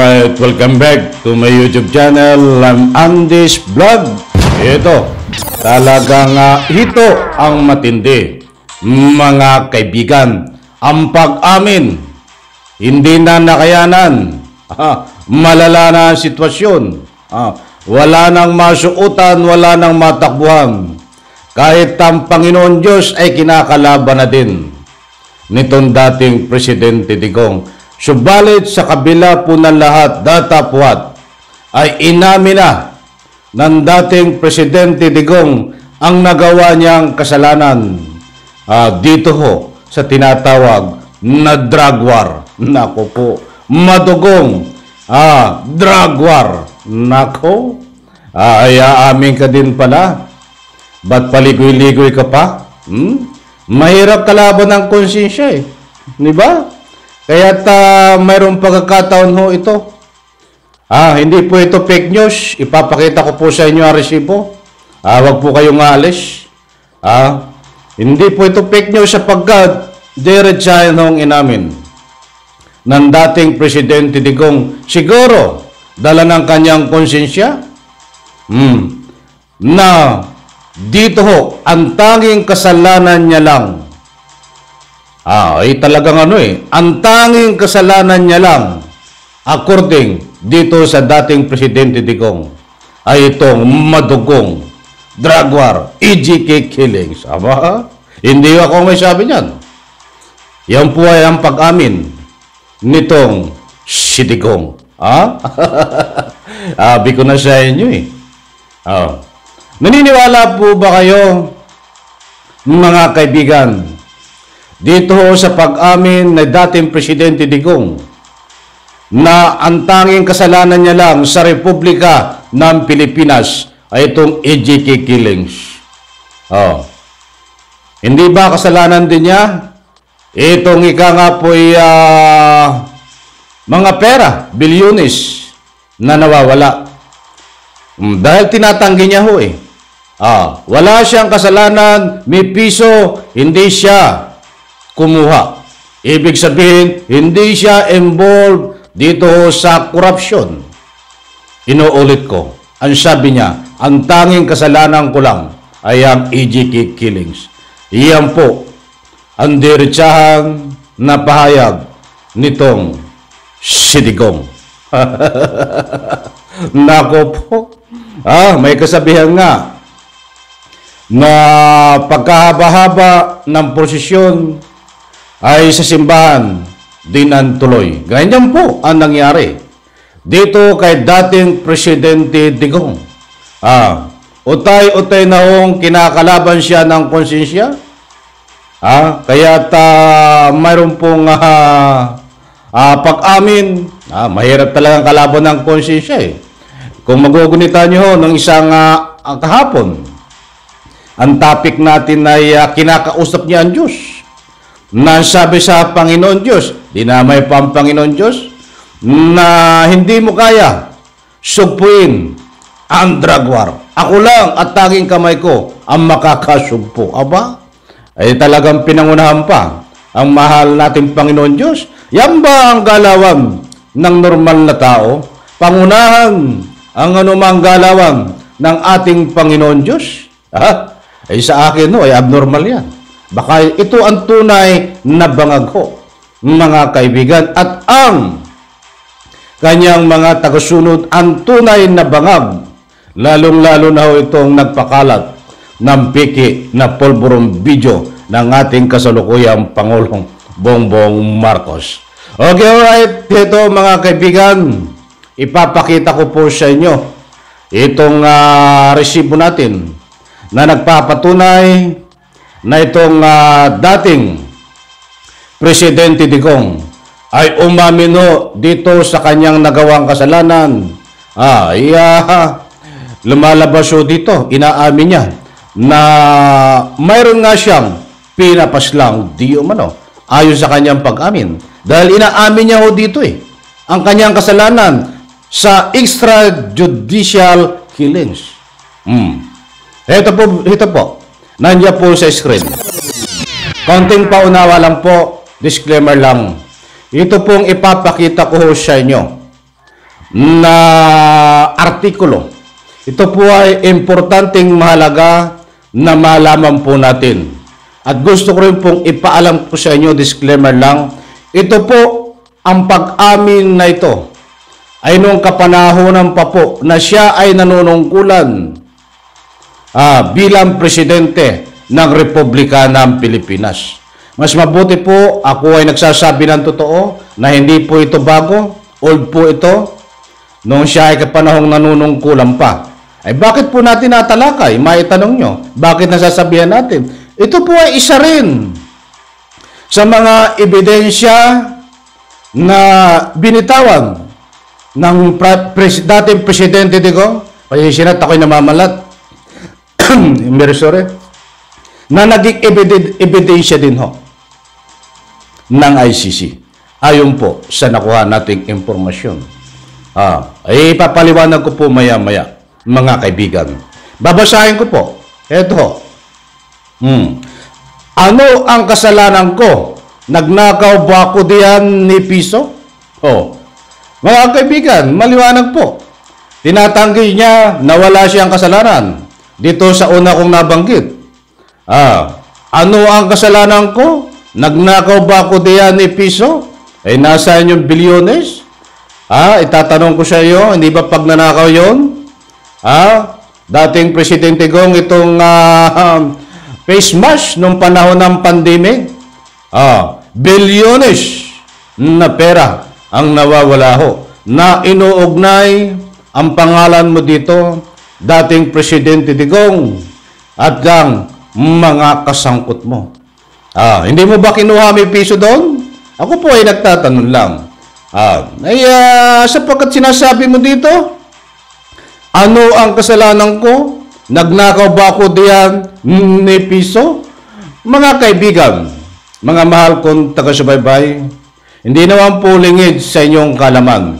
Alright, welcome back to my YouTube channel. I'm Andy's Vlog. Ito, talagang ito ang matindi. Mga kaibigan, ang pag-amin, hindi na nakayanan. Malala na ang sitwasyon. Wala nang masuutan, wala nang matakbuhan. Kahit ang Panginoon Diyos ay kinakalaban na din nitong dating Presidente Digong. Subalit sa kabila po ng lahat, datapwat, ay inamin na ng dating Presidente Digong ang nagawa niyang kasalanan dito ho sa tinatawag na drug war. Nako po, madugong drug war. Nako, ay aamin ka din pala. Ba't paligoy-ligoy ka pa? Mahirap kalaban ng konsensya eh. Di ba? Kaya't mayroong pagkakataon ho ito. Hindi po ito fake news. Ipapakita ko po sa inyo ang resibo. Huwag po kayong aalis. Hindi po ito fake news sapagkat diretsahin hong inamin ng dating Presidente Digong. Siguro, dala ng kanyang konsensya na dito ho, ang tanging kasalanan niya lang ay talagang ang tanging kasalanan niya lang according dito sa dating Presidente Digong ay itong madugong drug war, EJK killings. Hindi ako may sabi niyan. Yan po ay ang pag-amin nitong si Digong. Sabi ko na sa inyo eh. Naniniwala po ba kayo, mga kaibigan, dito sa pag-amin na dating Presidente Digong na ang tanging kasalanan niya lang sa Republika ng Pilipinas ay itong EJK killings? Hindi ba kasalanan din niya itong ika nga po ay mga pera, bilyones na nawawala? Dahil tinatanggi niya ho eh. Wala siyang kasalanan, may piso, hindi siya kumuha. Ibig sabihin, hindi siya involved dito sa korupsyon. Inuulit ko, ang sabi niya, ang tanging kasalanan ko lang ay ang EJK killings. Iyan po ang diretsahan na pahayag nitong si Digong. Nako po, may kasabihan nga na pagkahaba-haba ng prosesyon ay sa simbahan din ang tuloy. Ganyan po ang nangyari dito kay dating Presidente Digong. Utay-utay na hong kinakalaban siya ng konsensya. Kaya't mayroon pong pag-amin. Mahirap talagang kalaban ng konsensya eh. Kung magugunitan nyo ng isang kahapon, ang topic natin ay kinakausap niya ang Diyos. Nasabi sa Panginoon Diyos, dinamay pa ang Panginoon Diyos, na hindi mo kaya sugpuin ang drug war. Ako lang at tanging kamay ko ang makakasugpo. Ay talagang pinangunahan pa ang mahal nating Panginoon Diyos. Yan ba ang galawan ng normal na tao? Pangunahan ang anumang galawan ng ating Panginoon Diyos? Ay sa akin ay abnormal yan. Baka ito ang tunay na bangag ho, mga kaibigan, at ang kanyang mga tagasunod ang tunay na bangag, lalong-lalo na ho itong nagpakalat ng piki na pulburong video ng ating kasalukuyang Pangulong Bongbong Marcos. Okay, alright. Ito mga kaibigan, ipapakita ko po sa inyo itong resibo natin na nagpapatunay na itong dating Presidente Digong ay umamino dito sa kanyang nagawang kasalanan. Lumalabas so dito, inaamin niya na mayroon nga siyang pinapaslang di umano ayon sa kanyang pag-amin. Dahil inaamin niya ho dito ang kanyang kasalanan sa extrajudicial killings. Ito po. Nandiyan po sa screen. Konting paunawa lang po, disclaimer lang. Ito pong ipapakita ko sa inyo na artikulo. Ito po ay importanteng mahalaga na malaman po natin. At gusto ko rin pong ipaalam po sa inyo, disclaimer lang, ito po ang pag-amin na ito ay noong kapanahonan pa po na siya ay nanunungkulan bilang presidente ng Republika ng Pilipinas. Mas mabuti po ako ay nagsasabi ng totoo na hindi po ito bago, old po ito, noong siya ay kapanahong nanunungkulan pa. Ay bakit po natin natalakay? Maitanong nyo, bakit nasasabihan natin? Ito po ay isa rin sa mga ebidensya na binitawan ng dating presidente Digong. Pasensya na, ako'y namamalat. Very sorry. Na naging ebidensya din ho ng ICC. Ayon po sa nakuha nating impormasyon. Ay papaliwanag ko po maya-maya, mga kaibigan. Babasahin ko po. Ito ho. Ano ang kasalanan ko? Nagnakaw ba ako diyan ni piso? Mga kaibigan, maliwanag po. Tinatanggi niya na wala siyang kasalanan. Dito sa una kong nabanggit. Ano ang kasalanan ko? Nagnakaw ba ako diyan ni piso? Ay nasaan yung bilyones? Itatanong ko sa iyo, hindi ba pag nanakaw yun? Dating Presidente Gong itong face mask nung panahon ng pandemic. Bilyones na pera ang nawawala ho. Na inuugnay ang pangalan mo dito, dating Presidente Digong at ang mga kasangkot mo. Hindi mo ba kinuha may piso doon? Ako po ay nagtatanong lang. Sapagkat sinasabi mo dito, ano ang kasalanan ko? Nagnakaw ba ako diyan ni piso? Mga kaibigan, mga mahal kong taga-subaybay, hindi naman po lingid sa inyong kalaman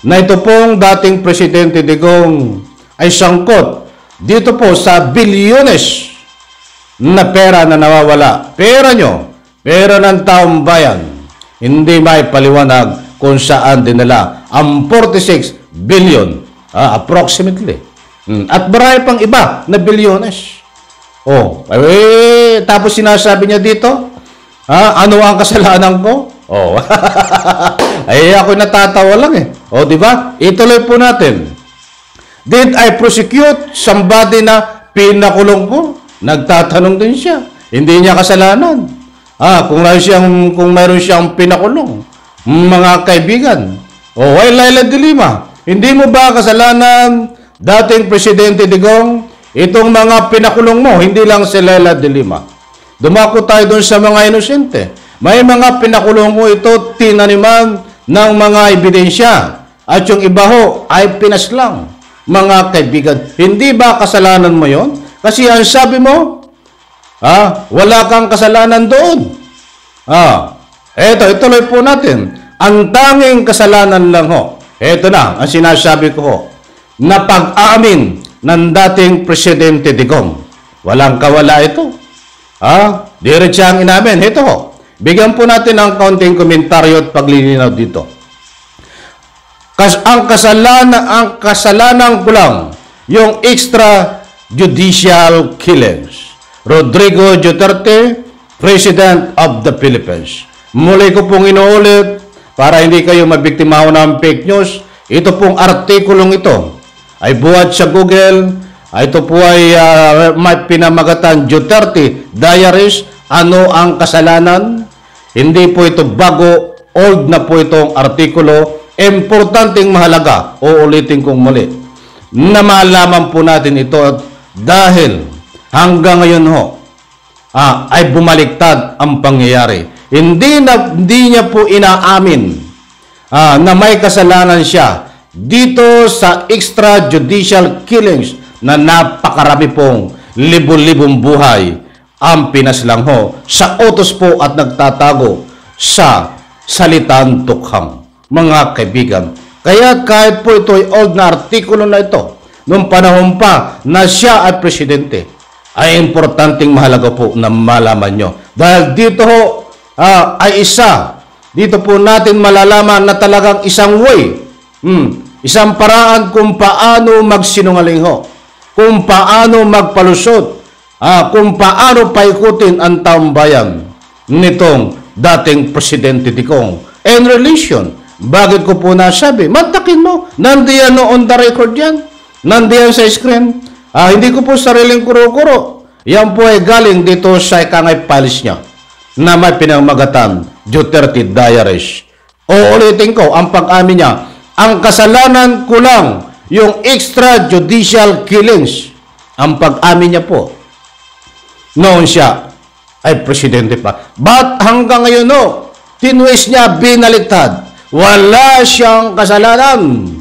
na ito pong dating Presidente Digong ay sangkot dito po sa bilyones na pera na nawawala. Pera nyo, pera ng taong bayan. Hindi may paliwanag kung saan dinala ang 46 billion approximately. At marami pang iba na bilyones. Tapos sinasabi niya dito, ano ang kasalanan ko? Ay ako natatawa lang eh. Di ba? Ituloy po natin. Did I prosecute somebody na pinakulong ko? Nagtatanong din siya. Hindi niya kasalanan. Kung mayroon siyang pinakulong. Mga kaibigan. Laila de Lima, hindi mo ba kasalanan, dating Presidente Digong, itong mga pinakulong mo, hindi lang si Laila de Lima. Dumako tayo doon sa mga inosente. May mga pinakulong mo ito, tinaniman ng mga ebidensya. At yung iba ho, ay pinaslang. Mga kaibigan, hindi ba kasalanan mo yon? Kasi ang sabi mo, wala kang kasalanan doon. Ituloy po natin. Ang tanging kasalanan lang ho. Ito na, ang sinasabi ko ho, na pag-amin ng dating Presidente Digong. Walang kawala ito. Diretso ang inamin. Ito ho. Bigyan po natin ng kaunting komentaryo at paglilinaw dito. Ang kasalanan ko lang, yung extrajudicial killings. Rodrigo Duterte, President of the Philippines. Muli ko pong inuulit para hindi kayo mabiktima ng fake news. Ito pong artikulong ito ay buhat sa Google. Ito po ay may pinamagatan Duterte Diaries. Ano ang kasalanan? Hindi po ito bago, old na po itong artikulo. Importanteng mahalaga, uulitin kong muli, na malaman po natin ito dahil hanggang ngayon ho, ay bumaliktad ang pangyayari. Hindi niya po inaamin na may kasalanan siya dito sa extrajudicial killings na napakarami pong libo-libong buhay ang pinaslang ho sa utos po at nagtatago sa salitang tukhang. Mga kaibigan, kaya kahit po ito ay old na artikulo na ito, noong panahon pa na siya ay presidente, ay importanteng mahalaga po na malaman nyo. Dahil dito ho, ay isa, dito po natin malalaman na talagang isang way Isang paraan kung paano magsinungaling ho, kung paano magpalusot, kung paano paikutin ang taong bayan nitong dating Presidente Digong. And relation, bakit ko po nasabi? Mantakin mo, nandiyan no on the record yan, nandiyan sa screen. Hindi ko po sariling kuro-kuro. Yan po ay galing dito sa ikangay files niya na may pinamagatan Duterte Diaries. Uulitin ko ang pag-amin niya. Ang kasalanan ko lang yung extrajudicial killings. Ang pag-amin niya po. Noon siya ay presidente pa. But hanggang ngayon no, tinwist niya binaliktad. Wala siyang kasalanan.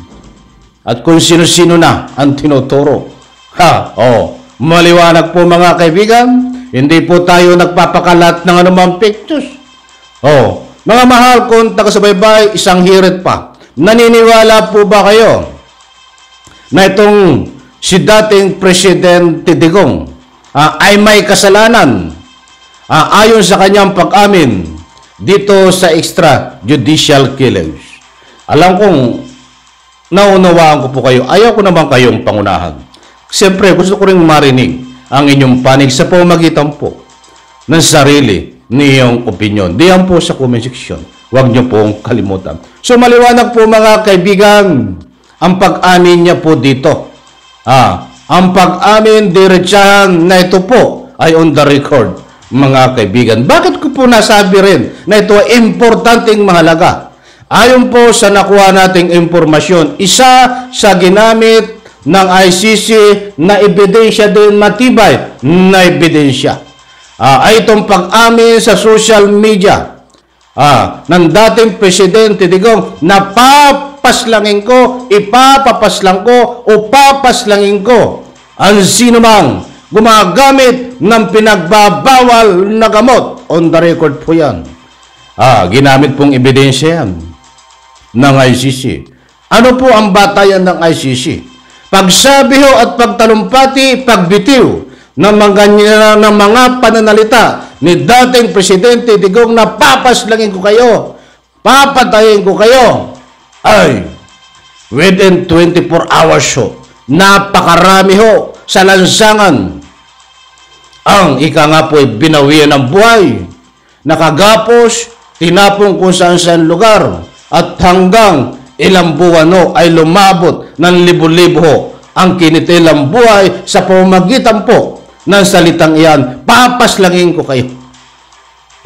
At kung sino-sino na ang tinuturo. Maliwanag po mga kaibigan. Hindi po tayo nagpapakalat ng anumang pictures. Mga mahal kong taga-subaybay, isang hirit pa. Naniniwala po ba kayo na itong si dating Presidente Digong ay may kasalanan ayon sa kanyang pag-amin dito sa extrajudicial killings? Alam kong naunawaan ko po kayo. Ayaw ko naman kayong pangunahan. Siyempre, gusto ko rin marinig ang inyong panig sa pamamagitan po ng sarili niyong opinion. Diyan po sa comment section. Huwag niyo pong kalimutan. So, maliwanag po mga kaibigan, ang pag-amin niya po dito. Ang pag-amin diretsahan na ito po ay on the record, mga kaibigan. Bakit ko po nasabi rin na ito ay importanteng mahalaga? Ayon po sa nakuha nating impormasyon, isa sa ginamit ng ICC na ebidensya din, matibay na ebidensya, ay itong pag-amin sa social media ng dating Presidente Digong na papaslangin ko, ipapapaslang ko o papaslangin ko ang sino mang gumagamit ng pinagbabawal na gamot. On the record po yan. Ginamit pong ebidensya yan ng ICC. Ano po ang batayan ng ICC? Pagsabi ho at pagtalumpati, pagbitiw ng mga pananalita ni dating Presidente Digong na papaslangin ko kayo, papatayin ko kayo, ay within 24 hours ho, napakarami ho sa lansangan. Ang ika nga po ay binawian ng buhay, nakagapos, tinapong kung saan lugar, at hanggang ilang buwan ho, ay lumabot ng libo-libo ho ang kinitilang buhay sa pamamagitan po ng salitang iyan, papaslangin ko kayo.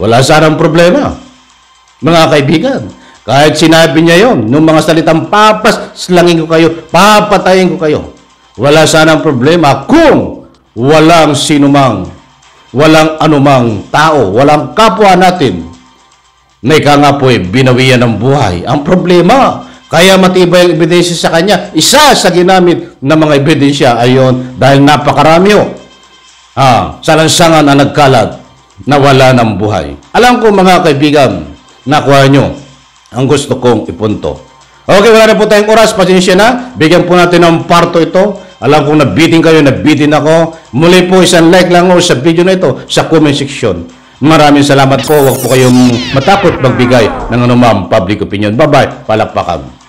Wala sanang problema, mga kaibigan. Kahit sinabi niya yon, nung mga salitang papaslangin ko kayo, papatayin ko kayo. Wala sanang problema kung walang sinumang, walang anumang tao, walang kapwa natin na ika nga po binawian ng buhay. Ang problema, kaya matibay ang ebidensya sa kanya, isa sa ginamit ng mga ebidensya ayon dahil napakarami ho sa lansangan na nagkalat na wala ng buhay. Alam ko mga kaibigan, nakuha nyo ang gusto kong ipunto. Okay, wala na po tayong oras, pasensya na. Bigyan po natin ng parto ito. Alam kong nabitin kayo, nabitin ako. Muli po, isang like lang sa video na ito sa comment section. Maraming salamat po. Huwag po kayong matakot magbigay ng anumang public opinion. Bye-bye. Palakpakan.